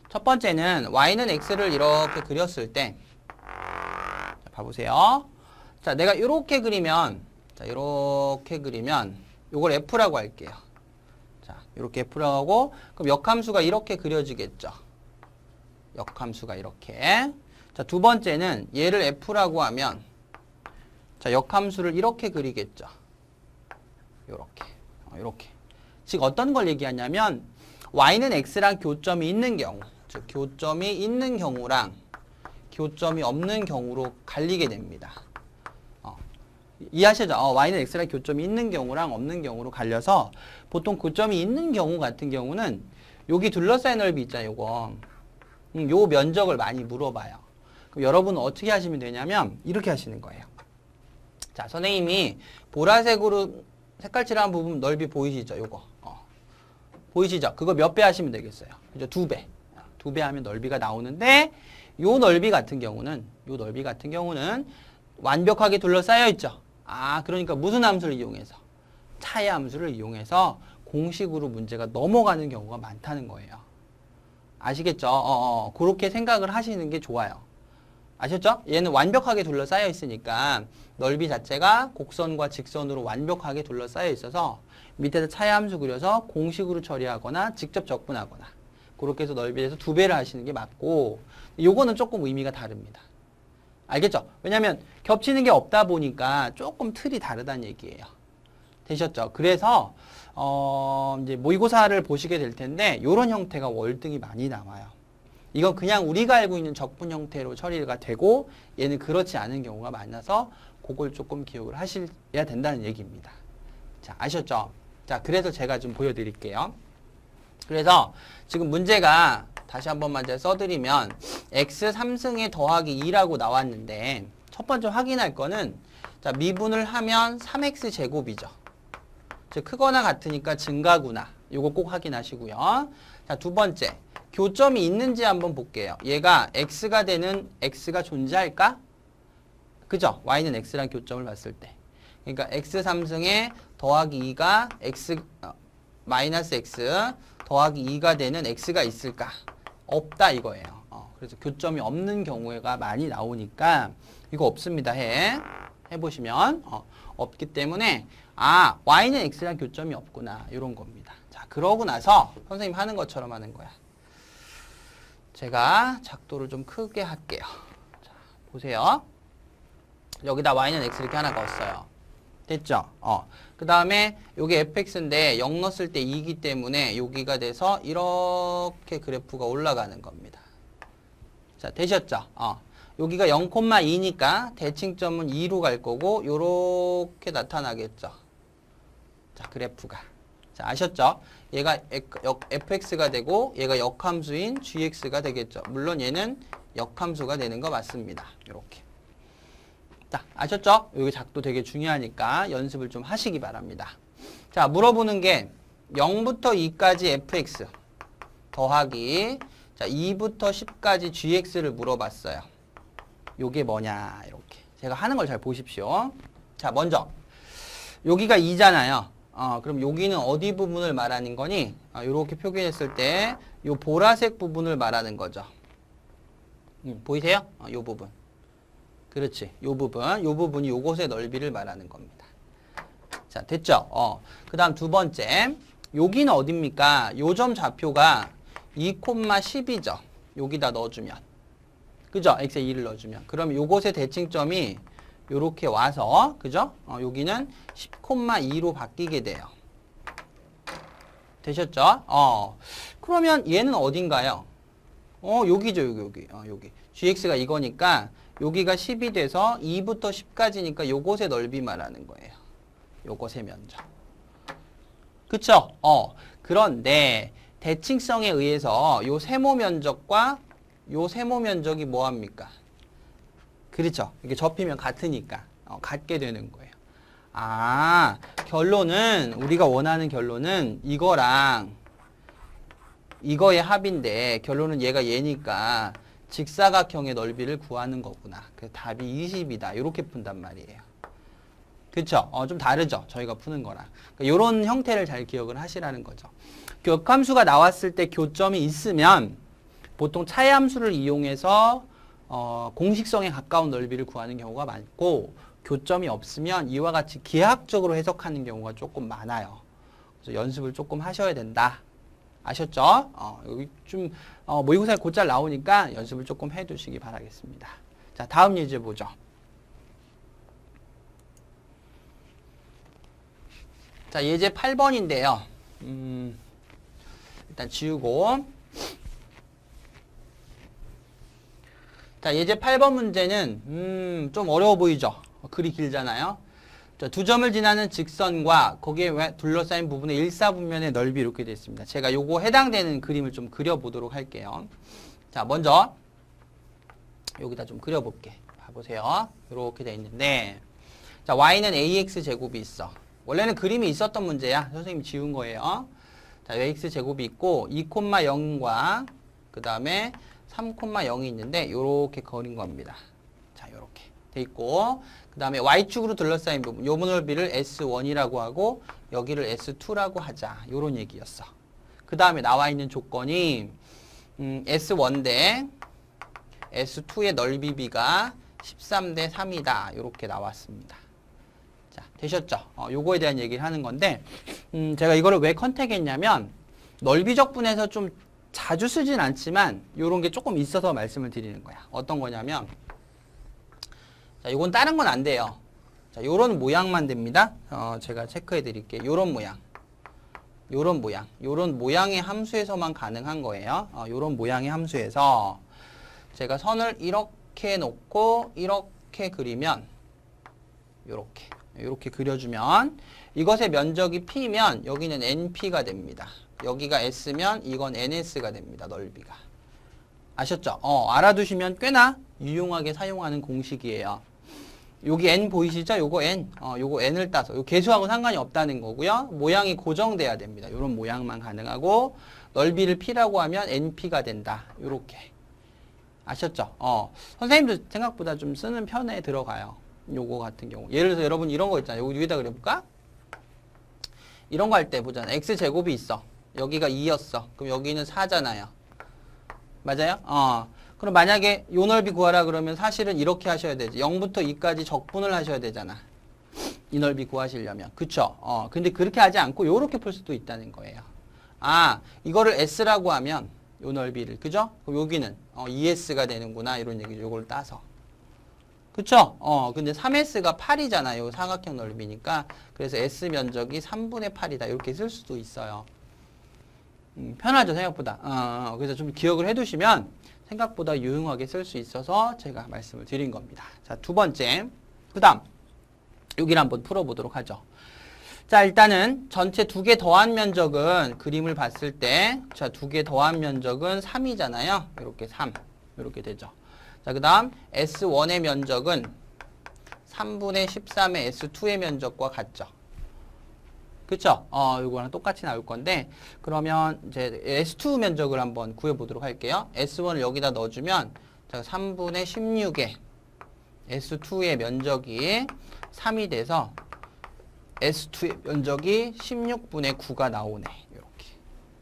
첫 번째는 y는 x를 이렇게 그렸을 때 자, 봐보세요. 자, 내가 이렇게 그리면 요걸 f라고 할게요. 자, 이렇게 f라고 하고 그럼 역함수가 이렇게 그려지겠죠. 역함수가 이렇게. 자, 두 번째는 얘를 f라고 하면 자, 역함수를 이렇게 그리겠죠. 요렇게. 즉 어떤 걸 얘기하냐면 y는 x랑 교점이 있는 경우, 즉 교점이 있는 경우랑 교점이 없는 경우로 갈리게 됩니다. 이해하시죠? y는 x랑 교점이 있는 경우랑 없는 경우로 갈려서 보통 교점이 있는 경우 같은 경우는 여기 둘러싸인 넓이 있잖아요. 요거. 요 면적을 많이 물어봐요. 그럼 여러분은 어떻게 하시면 되냐면 이렇게 하시는 거예요. 자, 선생님이 보라색으로 색깔칠한 부분 넓이 보이시죠? 요거. 보이시죠? 그거 몇 배 하시면 되겠어요? 그죠? 2배. 2배 하면 넓이가 나오는데 요 넓이 같은 경우는 완벽하게 둘러싸여 있죠. 그러니까 무슨 함수를 이용해서? 차이 함수를 이용해서 공식으로 문제가 넘어가는 경우가 많다는 거예요. 아시겠죠? 그렇게 생각을 하시는 게 좋아요. 아셨죠? 얘는 완벽하게 둘러싸여 있으니까 넓이 자체가 곡선과 직선으로 완벽하게 둘러싸여 있어서 밑에서 차이함수 그려서 공식으로 처리하거나 직접 적분하거나 그렇게 해서 넓이에서 2배를 하시는 게 맞고 요거는 조금 의미가 다릅니다. 알겠죠? 왜냐면 겹치는 게 없다 보니까 조금 틀이 다르다는 얘기예요. 되셨죠? 그래서 이제 모의고사를 보시게 될 텐데 요런 형태가 월등히 많이 나와요. 이건 그냥 우리가 알고 있는 적분 형태로 처리가 되고 얘는 그렇지 않은 경우가 많아서 그걸 조금 기억을 하셔야 된다는 얘기입니다. 자, 아셨죠? 자, 그래서 제가 좀 보여드릴게요. 그래서 지금 문제가 다시 한 번만 제가 써드리면 x 3승에 더하기 2라고 나왔는데 첫 번째 확인할 거는 자, 미분을 하면 3x 제곱이죠. 즉 크거나 같으니까 증가구나. 요거 꼭 확인하시고요. 자, 두 번째 교점이 있는지 한번 볼게요. 얘가 x가 존재할까? 그죠? y는 x랑 교점을 봤을 때. 그러니까 x 3승에 더하기 2가 마이너스 x 더하기 2가 되는 x가 있을까? 없다 이거예요. 그래서 교점이 없는 경우가 많이 나오니까 이거 없습니다. 해보시면 없기 때문에 y는 x랑 교점이 없구나 이런 겁니다. 자, 그러고 나서 선생님 하는 것처럼 하는 거야. 제가 작도를 좀 크게 할게요. 자, 보세요. 여기다 y는 x 이렇게 하나 넣었어요. 됐죠? 그 다음에 여기 fx인데 0 넣었을 때 2이기 때문에 여기가 돼서 이렇게 그래프가 올라가는 겁니다. 자, 되셨죠? 여기가 0,2니까 대칭점은 2로 갈 거고 요렇게 나타나겠죠. 자, 그래프가. 자, 아셨죠? 얘가 fx가 되고 얘가 역함수인 gx가 되겠죠. 물론 얘는 역함수가 되는 거 맞습니다. 요렇게. 자, 아셨죠? 여기 작도 되게 중요하니까 연습을 좀 하시기 바랍니다. 자, 물어보는 게 0부터 2까지 fx 더하기 자 2부터 10까지 gx를 물어봤어요. 요게 뭐냐 이렇게. 제가 하는 걸 잘 보십시오. 자, 먼저 여기가 2잖아요. 그럼 여기는 어디 부분을 말하는 거니? 이렇게 표기했을 때 요 보라색 부분을 말하는 거죠. 보이세요? 요 부분. 그렇지. 요 부분이 요것의 넓이를 말하는 겁니다. 자, 됐죠? 그 다음 두 번째. 여기는 어딥니까? 요점 좌표가 2,10이죠. 여기다 넣어주면. 그죠? x에 2를 넣어주면. 그럼 요것의 대칭점이 요렇게 와서, 그죠? 여기는 10,2로 바뀌게 돼요. 되셨죠? 그러면 얘는 어딘가요? 여기죠, 여기. gx가 이거니까, 여기가 10이 돼서 2부터 10까지니까 요것의 넓이 말하는 거예요. 요것의 면적. 그쵸? 그런데 대칭성에 의해서 요 세모 면적과 요 세모 면적이 뭐합니까? 그렇죠. 이게 접히면 같으니까 같게 되는 거예요. 결론은 우리가 원하는 결론은 이거랑 이거의 합인데 결론은 얘가 얘니까 직사각형의 넓이를 구하는 거구나. 그 답이 20이다. 이렇게 푼단 말이에요. 그쵸? 좀 다르죠? 저희가 푸는 거랑. 그러니까 이런 형태를 잘 기억을 하시라는 거죠. 역함수가 나왔을 때 교점이 있으면 보통 차이함수를 이용해서 공식성에 가까운 넓이를 구하는 경우가 많고 교점이 없으면 이와 같이 기하학적으로 해석하는 경우가 조금 많아요. 그래서 연습을 조금 하셔야 된다. 아셨죠? 여기 좀 모의고사에 곧잘 나오니까 연습을 조금 해두시기 바라겠습니다. 자, 다음 예제 보죠. 자, 예제 8번인데요. 일단 지우고. 자, 예제 8번 문제는 좀 어려워 보이죠? 글이 길잖아요. 자, 두 점을 지나는 직선과 거기에 둘러싸인 부분의 일사분면의 넓이 이렇게 되어 있습니다. 제가 요거 해당되는 그림을 좀 그려보도록 할게요. 자, 먼저 여기다 좀 그려볼게. 봐보세요. 이렇게 되어 있는데 자, y는 ax 제곱이 있어. 원래는 그림이 있었던 문제야. 선생님이 지운 거예요. 자, ax 제곱이 있고 2,0과 그 다음에 3,0이 있는데 이렇게 그린 겁니다. 자, 이렇게 돼 있고 그 다음에 y축으로 둘러싸인 부분 요 넓이를 S1이라고 하고 여기를 S2라고 하자. 요런 얘기였어. 그 다음에 나와 있는 조건이 S1 대 S2의 넓이비가 13 대 3이다. 요렇게 나왔습니다. 자, 되셨죠? 요거에 대한 얘기를 하는 건데 제가 이거를 왜 컨택했냐면 넓이적 분에서 좀 자주 쓰진 않지만 요런 게 조금 있어서 말씀을 드리는 거야. 어떤 거냐면 자, 이건 다른 건 안 돼요. 자, 요런 모양만 됩니다. 제가 체크해 드릴게요. 요런 모양. 요런 모양의 함수에서만 가능한 거예요. 요런 모양의 함수에서 제가 선을 이렇게 놓고 이렇게 그리면 요렇게 그려주면 이것의 면적이 P면 여기는 NP가 됩니다. 여기가 S면 이건 NS가 됩니다. 넓이가. 아셨죠? 알아두시면 꽤나 유용하게 사용하는 공식이에요. 여기 n 보이시죠? 요거 n. 요거 n을 따서. 요 개수하고 상관이 없다는 거고요. 모양이 고정돼야 됩니다. 요런 모양만 가능하고 넓이를 p라고 하면 np가 된다. 요렇게. 아셨죠? 선생님도 생각보다 좀 쓰는 편에 들어가요. 요거 같은 경우. 예를 들어서 여러분 이런 거 있잖아요. 여기 위에다 그려볼까? 이런 거 할 때 보잖아. x제곱이 있어. 여기가 2였어. 그럼 여기는 4잖아요. 맞아요? 그럼 만약에 요 넓이 구하라 그러면 사실은 이렇게 하셔야 되지. 0부터 2까지 적분을 하셔야 되잖아. 이 넓이 구하시려면. 그쵸? 근데 그렇게 하지 않고 요렇게 풀 수도 있다는 거예요. 이거를 S라고 하면 요 넓이를. 그죠? 그럼 여기는 2S가 되는구나. 이런 얘기죠. 요걸 따서. 그쵸? 근데 3S가 8이잖아요. 사각형 넓이니까. 그래서 S 면적이 3분의 8이다. 이렇게 쓸 수도 있어요. 편하죠, 생각보다. 그래서 좀 기억을 해두시면 생각보다 유용하게 쓸 수 있어서 제가 말씀을 드린 겁니다. 자, 두 번째. 그 다음. 여기를 한번 풀어보도록 하죠. 자, 일단은 전체 두 개 더한 면적은 그림을 봤을 때, 자, 두 개 더한 면적은 3이잖아요. 이렇게 3. 이렇게 되죠. 자, 그 다음 S1의 면적은 3분의 13의 S2의 면적과 같죠. 그쵸? 이거랑 똑같이 나올 건데, 그러면 이제 S2 면적을 한번 구해보도록 할게요. S1을 여기다 넣어주면, 자, 3분의 16의 S2의 면적이 3이 돼서, S2의 면적이 16분의 9가 나오네. 이렇게.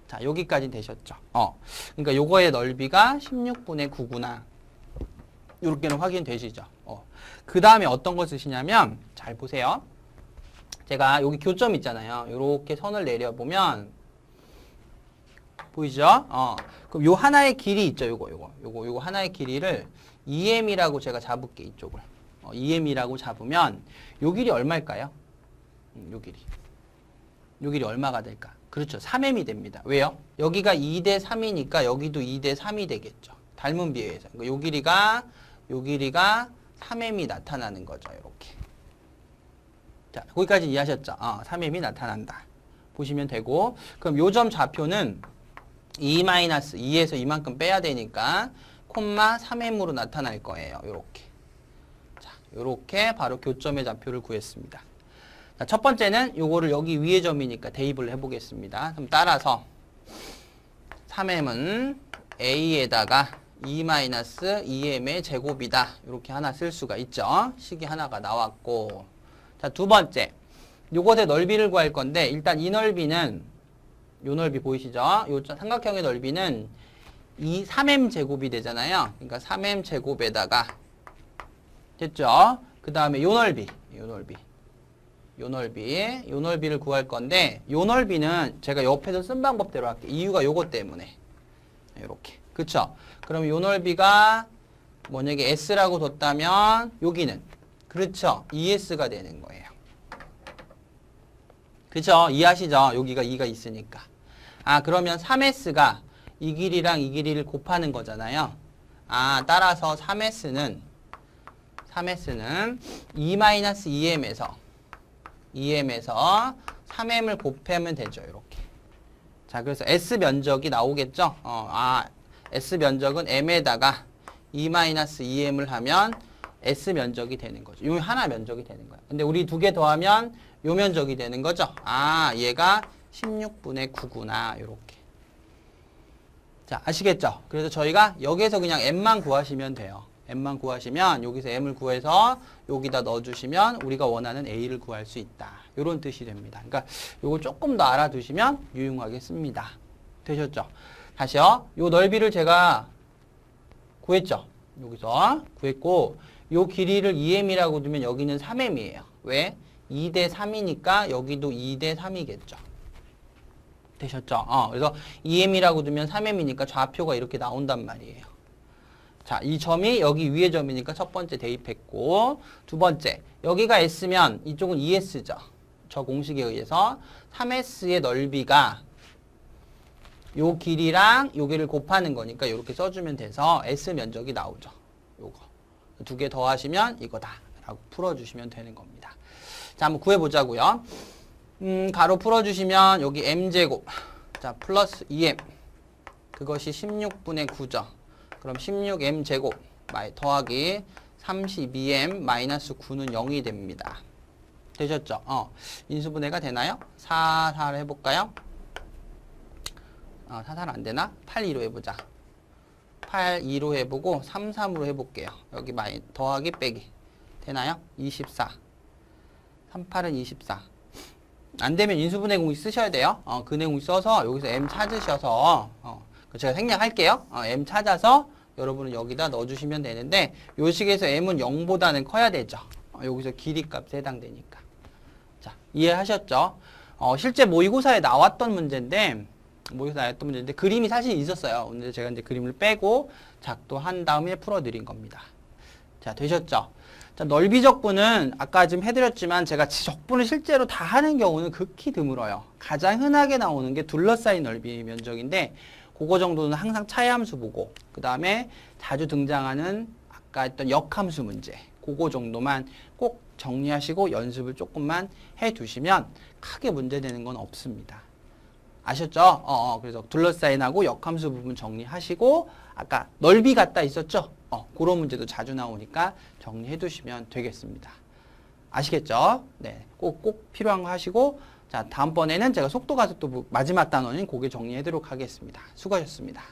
자, 여기까지 되셨죠. 그러니까 요거의 넓이가 16분의 9구나. 이렇게는 확인되시죠. 그 다음에 어떤 거 쓰시냐면, 잘 보세요. 제가 여기 교점 있잖아요. 이렇게 선을 내려보면, 보이죠? 그럼 요 하나의 길이 있죠. 요거 하나의 길이를 2m이라고 제가 잡을게, 이쪽을. 2m이라고 잡으면, 요 길이 얼마일까요? 요 길이 얼마가 될까? 그렇죠. 3m이 됩니다. 왜요? 여기가 2대 3이니까 여기도 2대 3이 되겠죠. 닮은 비례에서. 그러니까 요 길이가 3m이 나타나는 거죠. 이렇게. 자, 거기까지 이해하셨죠? 3m이 나타난다. 보시면 되고, 그럼 요 점 좌표는 2-2에서 이만큼 빼야 되니까, 콤마 3m으로 나타날 거예요. 요렇게. 자, 요렇게 바로 교점의 좌표를 구했습니다. 자, 첫 번째는 요거를 여기 위의 점이니까 대입을 해보겠습니다. 그럼 따라서 3m은 a에다가 2-2m의 제곱이다. 이렇게 하나 쓸 수가 있죠. 식이 하나가 나왔고. 자, 두 번째. 요것의 넓이를 구할 건데, 일단 이 넓이는, 요 넓이 보이시죠? 요 삼각형의 넓이는 3m 제곱이 되잖아요. 그러니까 3m 제곱에다가, 됐죠? 그 다음에 요 넓이를 구할 건데, 요 넓이는 제가 옆에서 쓴 방법대로 할게요. 이유가 요것 때문에. 이렇게. 그쵸? 그럼 요 넓이가 만약에 S라고 뒀다면, 여기는. 그렇죠? 2S가 되는 거예요. 그쵸? 이해하시죠? 여기가 2가 있으니까. 그러면 3S가 이 길이랑 이 길이를 곱하는 거잖아요. 따라서 3S는 2-2m에서 3m을 곱하면 되죠. 이렇게. 자, 그래서 S 면적이 나오겠죠? S 면적은 m에다가 2-2m을 하면 S 면적이 되는 거죠. 요 하나 면적이 되는 거예요. 근데 우리 두 개 더하면 요 면적이 되는 거죠. 얘가 16분의 9구나. 요렇게. 자, 아시겠죠? 그래서 저희가 여기에서 그냥 m만 구하시면 돼요. m만 구하시면 여기서 m을 구해서 여기다 넣어주시면 우리가 원하는 a를 구할 수 있다. 요런 뜻이 됩니다. 그러니까 요거 조금 더 알아두시면 유용하겠습니다. 되셨죠? 다시요. 요 넓이를 제가 구했죠? 여기서 구했고 요 길이를 2m이라고 두면 여기는 3m이에요. 왜? 2대 3이니까 여기도 2대 3이겠죠. 되셨죠? 그래서 2m이라고 두면 3m이니까 좌표가 이렇게 나온단 말이에요. 자, 이 점이 여기 위의 점이니까 첫 번째 대입했고, 두 번째, 여기가 S면 이쪽은 2S죠. 저 공식에 의해서 3S의 넓이가 요 길이랑 요기를 곱하는 거니까 이렇게 써주면 돼서 S 면적이 나오죠. 요거. 두 개 더하시면 이거다. 라고 풀어주시면 되는 겁니다. 자, 한번 구해보자고요. 가로 풀어주시면 여기 m제곱. 자, 플러스 2m. 그것이 16분의 9죠. 그럼 16m제곱 더하기 32m 마이너스 9는 0이 됩니다. 되셨죠? 인수분해가 되나요? 4, 4를 해볼까요? 4, 4는 안 되나? 8, 2로 해보자. 8, 2로 해보고 3, 3으로 해볼게요. 여기 더하기 빼기. 되나요? 24. 3, 8은 24. 안 되면 인수분해 공식 쓰셔야 돼요. 그 내용 써서 여기서 m 찾으셔서 제가 생략할게요. m 찾아서 여러분은 여기다 넣어주시면 되는데 요 식에서 m은 0보다는 커야 되죠. 여기서 길이값에 해당되니까. 자, 이해하셨죠? 실제 모의고사에 나왔던 문제인데 그림이 사실 있었어요. 근데 제가 이제 그림을 빼고 작도한 다음에 풀어드린 겁니다. 자, 되셨죠? 자, 넓이 적분은 아까 지금 해드렸지만 제가 적분을 실제로 다 하는 경우는 극히 드물어요. 가장 흔하게 나오는 게 둘러싸인 넓이 면적인데 그거 정도는 항상 차이함수 보고 그 다음에 자주 등장하는 아까 했던 역함수 문제 그거 정도만 꼭 정리하시고 연습을 조금만 해두시면 크게 문제되는 건 없습니다. 아셨죠? 그래서 둘러싸인하고 역함수 부분 정리하시고 아까 넓이 같다 있었죠? 그런 문제도 자주 나오니까 정리해 두시면 되겠습니다. 아시겠죠? 네, 꼭 필요한 거 하시고 자, 다음번에는 제가 속도 가속도 마지막 단원인 그게 정리하도록 하겠습니다. 수고하셨습니다.